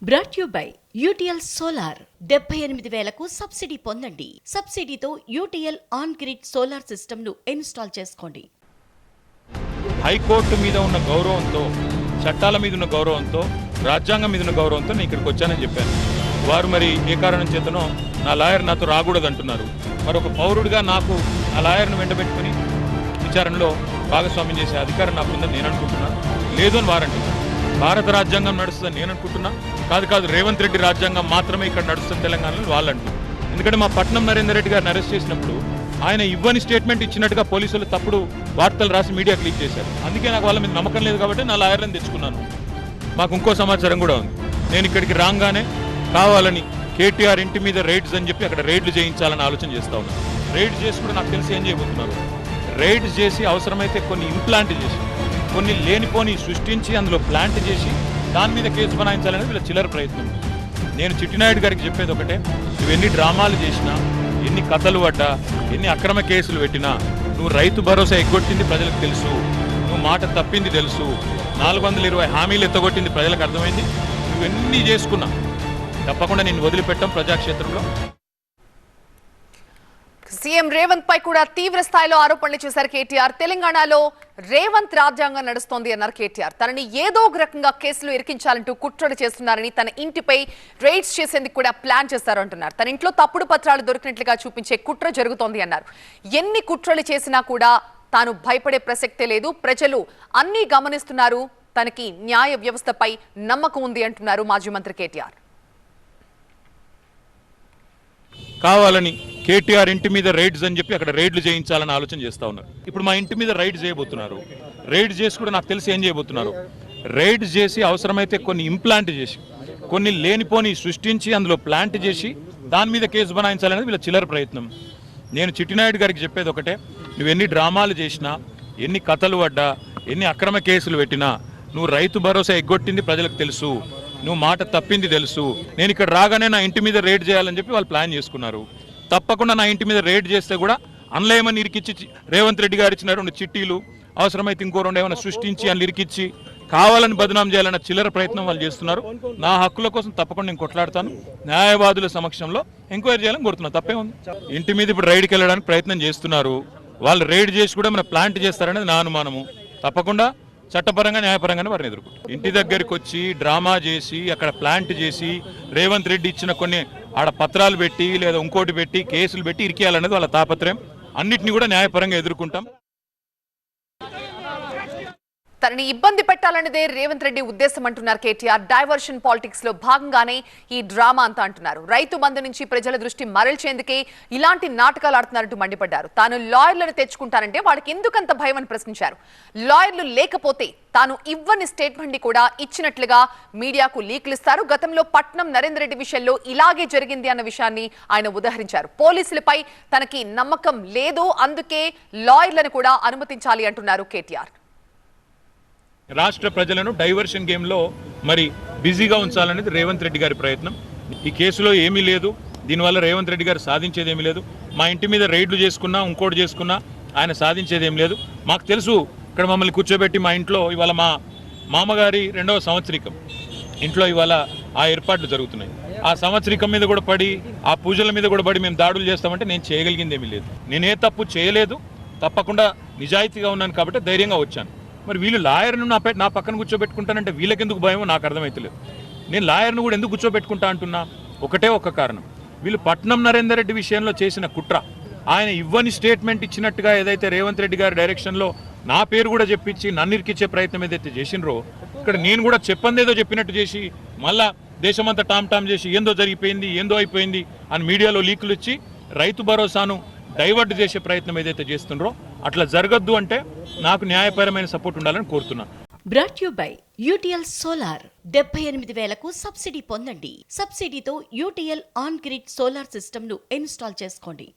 Brought you by UTL solar 78,000కు subsidy పొందండి. సబ్సిడీతో UTL on grid solar system ను ఇన్స్టాల్ చేసుకోండి. హైకోర్టు మీద ఉన్న గౌరవంతో, చట్టాల మీద ఉన్న గౌరవంతో, రాజ్యాంగం మీద ఉన్న గౌరవంతో నేను ఇక్కడికి వచ్చానని చెప్పాను. వారు మరి ఏ కారణం చేతనో నా లాయర్ నాతో రాకూడదు అంటున్నారు. మరి ఒక పౌరుడిగా నాకు ఆ లాయర్ను వెంటబెట్టుకుని విచారణలో భాగస్వామ్యం చేసే అధికారం నాకు ఉందని నేను అనుకుంటున్నాను. లేదు అని వారంటున్నారు. భారత రాజ్యాంగం నడుస్తుందని నేను అనుకుంటున్నా. కాదు రేవంత్ రెడ్డి రాజ్యాంగం మాత్రమే ఇక్కడ నడుస్తుంది తెలంగాణలో వాళ్ళంటూ. ఎందుకంటే మా పట్నం నరేందర్ రెడ్డి గారిని అరెస్ట్ చేసినప్పుడు ఆయన ఇవ్వని స్టేట్మెంట్ ఇచ్చినట్టుగా పోలీసులు తప్పుడు వార్తలు రాసి మీడియాకి లీక్ చేశారు. అందుకే నాకు వాళ్ళ మీద నమ్మకం లేదు కాబట్టి నా లాయర్లను తెచ్చుకున్నాను. మాకు ఇంకో సమాచారం కూడా ఉంది. నేను ఇక్కడికి రాగానే కావాలని కేటీఆర్ ఇంటి మీద రైడ్స్ అని చెప్పి అక్కడ రైడ్లు చేయించాలని ఆలోచన చేస్తా ఉన్నాను. రైడ్ చేసి కూడా నాకు తెలిసి ఏం చేయబోతున్నారు, రైడ్ చేసి అవసరమైతే కొన్ని ఇంప్లాంట్ చేసి, కొన్ని లేనిపోని సృష్టించి అందులో ప్లాంట్ చేసి దాని మీద కేసు బనాయించాలనేది వీళ్ళ చిల్లర ప్రయత్నం. నేను చిట్టినాయుడు గారికి చెప్పేది ఒకటే, నువ్వు ఎన్ని డ్రామాలు చేసినా, ఎన్ని కథలు పడ్డా, ఎన్ని అక్రమ కేసులు పెట్టినా, నువ్వు రైతు భరోసా ఎగ్గొట్టింది ప్రజలకు తెలుసు, నువ్వు మాట తప్పింది తెలుసు, 420 హామీలు ఎత్తగొట్టింది ప్రజలకు అర్థమైంది. నువ్వు ఎన్ని చేసుకున్నా తప్పకుండా నేను వదిలిపెట్టాం ప్రజాక్షేత్రంలో. సీఎం రేవంత్ పై కూడా తీవ్ర స్థాయిలో ఆరోపణలు చేశారు కేటీఆర్. తెలంగాణలో రేవంత్ రాజ్యాంగం నడుస్తోంది అన్నారు కేటీఆర్. తనని ఏదో ఒక రకంగా కేసులు ఇరికించాలంటూ కుట్రలు చేస్తున్నారని, తన ఇంటిపై రైడ్స్ చేసేందుకు కూడా ప్లాన్ చేస్తారు అంటున్నారు. తన ఇంట్లో తప్పుడు పత్రాలు దొరికినట్లుగా చూపించే కుట్ర జరుగుతోంది అన్నారు. ఎన్ని కుట్రలు చేసినా కూడా తాను భయపడే ప్రసక్తే లేదు, ప్రజలు అన్నీ గమనిస్తున్నారు, తనకి న్యాయ వ్యవస్థపై నమ్మకం ఉంది అంటున్నారు మాజీ మంత్రి కేటీఆర్. కావాలని కేటీఆర్ ఇంటి మీద రైడ్స్ అని చెప్పి అక్కడ రైడ్లు చేయించాలని ఆలోచన చేస్తా ఉన్నారు. ఇప్పుడు మా ఇంటి మీద రైడ్ చేయబోతున్నారు. రైడ్ చేసి కూడా నాకు తెలిసి ఏం చేయబోతున్నారు, రైడ్ చేసి అవసరమైతే కొన్ని ఇంప్లాంట్ చేసి, కొన్ని లేనిపోని సృష్టించి అందులో ప్లాంట్ చేసి దాని మీద కేసు బనాయించాలనేది వీళ్ళ చిల్లర ప్రయత్నం. నేను చిట్టినాయుడు గారికి చెప్పేది ఒకటే, నువ్వు ఎన్ని డ్రామాలు చేసినా, ఎన్ని కథలు పడ్డా, ఎన్ని అక్రమ కేసులు పెట్టినా, నువ్వు రైతు భరోసా ఎగ్గొట్టింది ప్రజలకు తెలుసు, నువ్వు మాట తప్పింది తెలుసు. నేను ఇక్కడ రాగానే నా ఇంటి మీద రైడ్ చేయాలని చెప్పి వాళ్ళు ప్లాన్ చేసుకున్నారు. తప్పకుండా నా ఇంటి మీద రైడ్ చేస్తే కూడా అన్లేమని ఇరికిచ్చి, రేవంత్ రెడ్డి గారు ఇచ్చిన 2 చిట్టీలు అవసరమైతే ఇంకో 2 ఏమైనా సృష్టించి అని ఇరికిచ్చి కావాలని బదనాం చేయాలన్న చిల్లర ప్రయత్నం వాళ్ళు చేస్తున్నారు. నా హక్కుల కోసం తప్పకుండా నేను కొట్లాడతాను. న్యాయవాదుల సమక్షంలో ఎంక్వైరీ చేయాలని కోరుతున్నాను. తప్పే ఉంది. ఇంటి మీద ఇప్పుడు రైడ్కి వెళ్ళడానికి ప్రయత్నం చేస్తున్నారు. వాళ్ళు రైడ్ చేసి కూడా మన ప్లాంట్ చేస్తారనేది నా అనుమానము. తప్పకుండా చట్టపరంగా న్యాయపరంగానే వారిని ఎదుర్కొంటారు. ఇంటి దగ్గరికి వచ్చి డ్రామా చేసి అక్కడ ప్లాంట్ చేసి రేవంత్ రెడ్డి ఇచ్చిన కొన్ని ఆడ పత్రాలు పెట్టి లేదా ఇంకోటి పెట్టి కేసులు పెట్టి ఇరికేయాలనేది వాళ్ళ తాపత్రయం. అన్నిటిని కూడా న్యాయపరంగా ఎదుర్కొంటాం. తనని ఇబ్బంది పెట్టాలన్నదే రేవంత్ రెడ్డి ఉద్దేశం అంటున్నారు కేటీఆర్. డైవర్షన్ పాలిటిక్స్ లో భాగంగానే ఈ డ్రామా అంతా అంటున్నారు. రైతు బంధు నుంచి ప్రజల దృష్టి మరల్చేందుకే ఇలాంటి నాటకాలు ఆడుతున్నారంటూ మండిపడ్డారు. తాను లాయర్లను తెచ్చుకుంటానంటే వాడికి ఎందుకంత భయం అని ప్రశ్నించారు. లాయర్లు లేకపోతే తాను ఇవ్వని స్టేట్మెంట్ ని కూడా ఇచ్చినట్లుగా మీడియాకు లీక్లు ఇస్తారు. గతంలో పట్నం నరేందర్ రెడ్డి విషయంలో ఇలాగే జరిగింది అన్న విషయాన్ని ఆయన ఉదహరించారు. పోలీసులపై తనకి నమ్మకం లేదు, అందుకే లాయర్లను కూడా అనుమతించాలి అంటున్నారు కేటీఆర్. రాష్ట్ర ప్రజలను డైవర్షన్ గేమ్లో మరి బిజీగా ఉంచాలనేది రేవంత్ రెడ్డి గారి ప్రయత్నం. ఈ కేసులో ఏమీ లేదు, దీనివల్ల రేవంత్ రెడ్డి గారు సాధించేది ఏమీ లేదు. మా ఇంటి మీద రైడ్లు చేసుకున్నా, ఇంకోటి చేసుకున్నా ఆయన సాధించేది ఏం లేదు. మాకు తెలుసు, ఇక్కడ మమ్మల్ని కూర్చోబెట్టి మా ఇంట్లో ఇవాళ మా మామగారి 2వ సంవత్సరికం ఇంట్లో ఇవాళ ఆ ఏర్పాట్లు జరుగుతున్నాయి. ఆ సంవత్సరికం మీద కూడా పడి, ఆ పూజల మీద కూడా పడి మేము దాడులు చేస్తామంటే నేను చేయగలిగింది ఏమీ లేదు. నేనే తప్పు చేయలేదు, తప్పకుండా నిజాయితీగా ఉన్నాను కాబట్టి ధైర్యంగా వచ్చాను. మరి వీళ్ళు లాయర్ను నా పక్కన కూర్చోబెట్టుకుంటానంటే వీళ్ళకెందుకు భయమో నాకు అర్థమవుతలేదు. నేను లాయర్ను కూడా ఎందుకు కూర్చోబెట్టుకుంటా అంటున్నా, ఒకటే ఒక కారణం, వీళ్ళు పట్నం నరేందర్ రెడ్డి విషయంలో చేసిన కుట్ర. ఆయన ఇవ్వని స్టేట్మెంట్ ఇచ్చినట్టుగా ఏదైతే రేవంత్ రెడ్డి గారి డైరెక్షన్లో నా పేరు కూడా చెప్పించి నన్ను ఇరికిచ్చే ప్రయత్నం ఏదైతే చేసినరో, ఇక్కడ నేను కూడా చెప్పందేదో చెప్పినట్టు చేసి మళ్ళా దేశమంతా టామ్ చేసి ఏందో జరిగిపోయింది, ఏందో అయిపోయింది అని మీడియాలో లీకులు ఇచ్చి రైతు భరోసాను డైవర్ట్ చేసే ప్రయత్నం ఏదైతే చేస్తున్నారో అట్లా జరగద్దు. అంటే నాకు న్యాయపరమైన సపోర్ట్ ఉండాలని కోరుతున్నాను. Brought you by UTL solar 78,000కు సబ్సిడీ పొందండి. సబ్సిడీతో UTL on grid solar system ను ఇన్స్టాల్ చేసుకోండి.